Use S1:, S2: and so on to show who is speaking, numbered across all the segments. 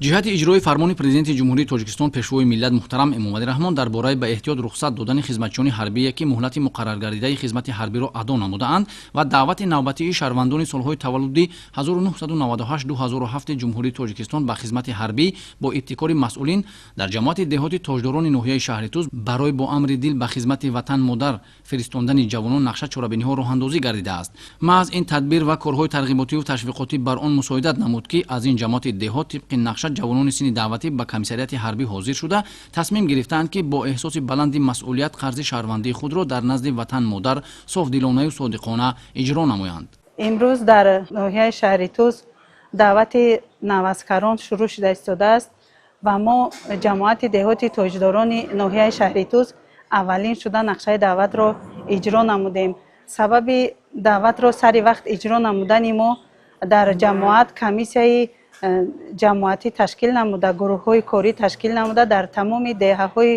S1: ҷиҳати иҷрои фармони президенти ҷумҳурии тоҷикистон пешвои миллат муҳтарам эмомалӣ раҳмон дар бораи ба эҳтиёт рухсат додани хизматчиёни ҳарбие ки муҳлати муқарраргардидаи хизмати ҳарбиро адо намудаанд ва даъвати навбатии шаҳрвандони солҳои таваллуди 1998-2007 ҷумҳурии тоҷикистон ба хизмати ҳарбӣ бо ибтикори масъулин дар ҷамоати деҳоти тоҷдорони ноҳияи шаҳри Туз барои бо амри дил ба хизмати ватан модар фиристондани ҷавонон нақша чорабиниҳо роҳандозӣ гардидааст. маҳз ин тадбир ва корҳои тарғиботиву ташвиқотӣ бар он мусоидат намуд ки аз ин ҷамоати деҳот тибқи нақша ҷавонони синни даъватӣ ба комиссарияти ҳарбӣ ҳозир шуда тасмим гирифтанд ки бо эҳсоси баланди масъулият қарзи шаҳрвандии худро дар назди ватан модар софдилонаю содиқона иҷро намоянд.
S2: имрӯз дар ноҳияи шаҳри Туз даъвати навазкарон шурӯъ шуда истодааст ва мо ҷамоати деҳоти тоҷдорони ноҳияи шаҳри Туз аввалин шуда нақшаи даъватро иҷро намудем. сабаби даъватро сари вақт иҷро намудани мо дар ҷамоат комиссияи ҷамоатӣ ташкил намуда, гурӯҳҳои корӣ ташкил намуда дар тамоми деҳаҳои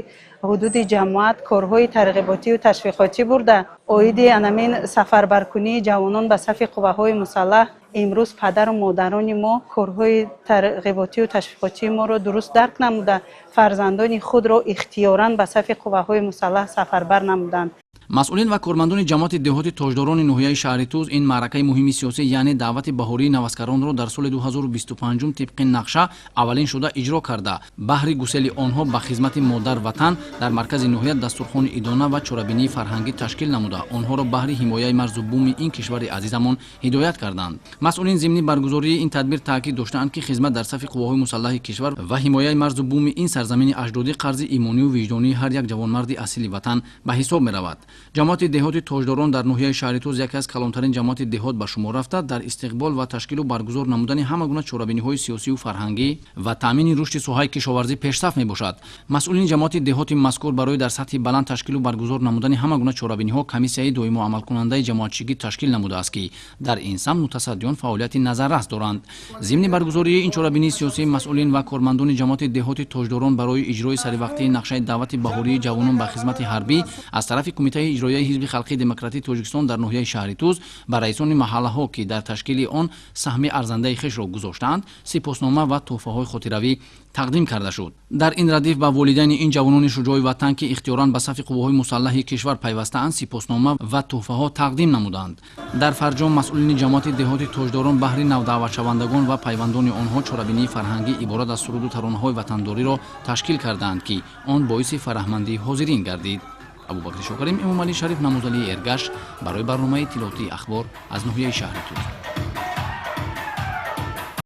S2: ҳудуди ҷамоат корҳои тарғиботию ташвиқотӣ бурда оиди анамин сафарбаркунии ҷавонон ба сафи қувваҳои мусаллаҳ имрӯз падару модарони мо корҳои тарғиботию ташвиқотии моро дуруст дарк намуда фарзандони худро ихтиёран ба сафи қувваҳои мусаллаҳ сафарбар намуданд.
S1: масъулин ва кормандони ҷамоати деҳоти тоҷдорони ноҳияи шаҳри Туз ин маъракаи муҳими сиёсӣ яъне даъвати баҳории навазкаронро дар соли 2025 тибқи нақша аввалин шуда иҷро карда баҳри гусели онҳо ба хизмати модар ватан дар маркази ноҳия дастурхони идона ва чорабинии фарҳангӣ ташкил намуда онҳоро баҳри ҳимояи марзу бӯми ин кишвари азизамон ҳидоят карданд. масъулин зимни баргузории ин тадбир таъкид доштаанд ки хизмат дар сафи қувваҳои мусаллаҳи кишвар ва ҳимояи марзу бӯми ин сарзамини аҷдодӣ қарзи имонию виҷдонии ҳар як ҷавонмарди асили ватан ба ҳисоб меравад. ҷамоати деҳоти тоҷдорон дар ноҳияи шаҳри Туз яке аз калонтарин ҷамоати деҳот ба шумор рафта дар истиқбол ва ташкилу баргузор намудани ҳама гуна чорабиниҳои сиёсиву фарҳангӣ ва таъмини рушди соҳаи кишоварзӣ пешсаф мебошад. масъулини ҷамоати деҳоти мазкур барои дар сатҳи баланд ташкилу баргузор намудани ҳама гуна чорабиниҳо комиссияи доимо амалкунандаи ҷамоатчигӣ ташкил намудааст ки дар ин самт мутасаддиён фаъолияти назаррас доранд. зимни баргузории ин чорабинии сиёсии масъулин ва кормандони ҷамоати деҳоти тоҷдорон барои иҷрои саривақтии нақшаи даъвати баҳории ҷавонон ба хизмати ҳарбӣ аз тарафи кумитаи иҷроияи ҳизби халқии демократии тоҷикистон дар ноҳияи шаҳри Туз ба раисони маҳаллаҳо ки дар ташкили он саҳми арзандаи хешро гузоштанд сипоснома ва тӯҳфаҳои хотиравӣ тақдим карда шуд. дар ин радиф ба волидайни ин ҷавонони шуҷои ватан ки ихтиёран ба сафи қувваҳои мусаллаҳи кишвар пайвастаанд сипоснома ва тӯҳфаҳо тақдим намуданд. дар фарҷом масъулини ҷамоати деҳоти тоҷдорон баҳри навдаъватшавандагон ва пайвандони онҳо чорабинии фарҳангӣ иборат аз суруду таронаҳои ватандориро ташкил карданд ки он боиси фараҳмандии ҳозирин гардид. абубакри шокарим, эмомалӣ шариф, намузалии эргаш барои барномаи иттилоотии ахбор аз ноҳияи шаҳри Туз.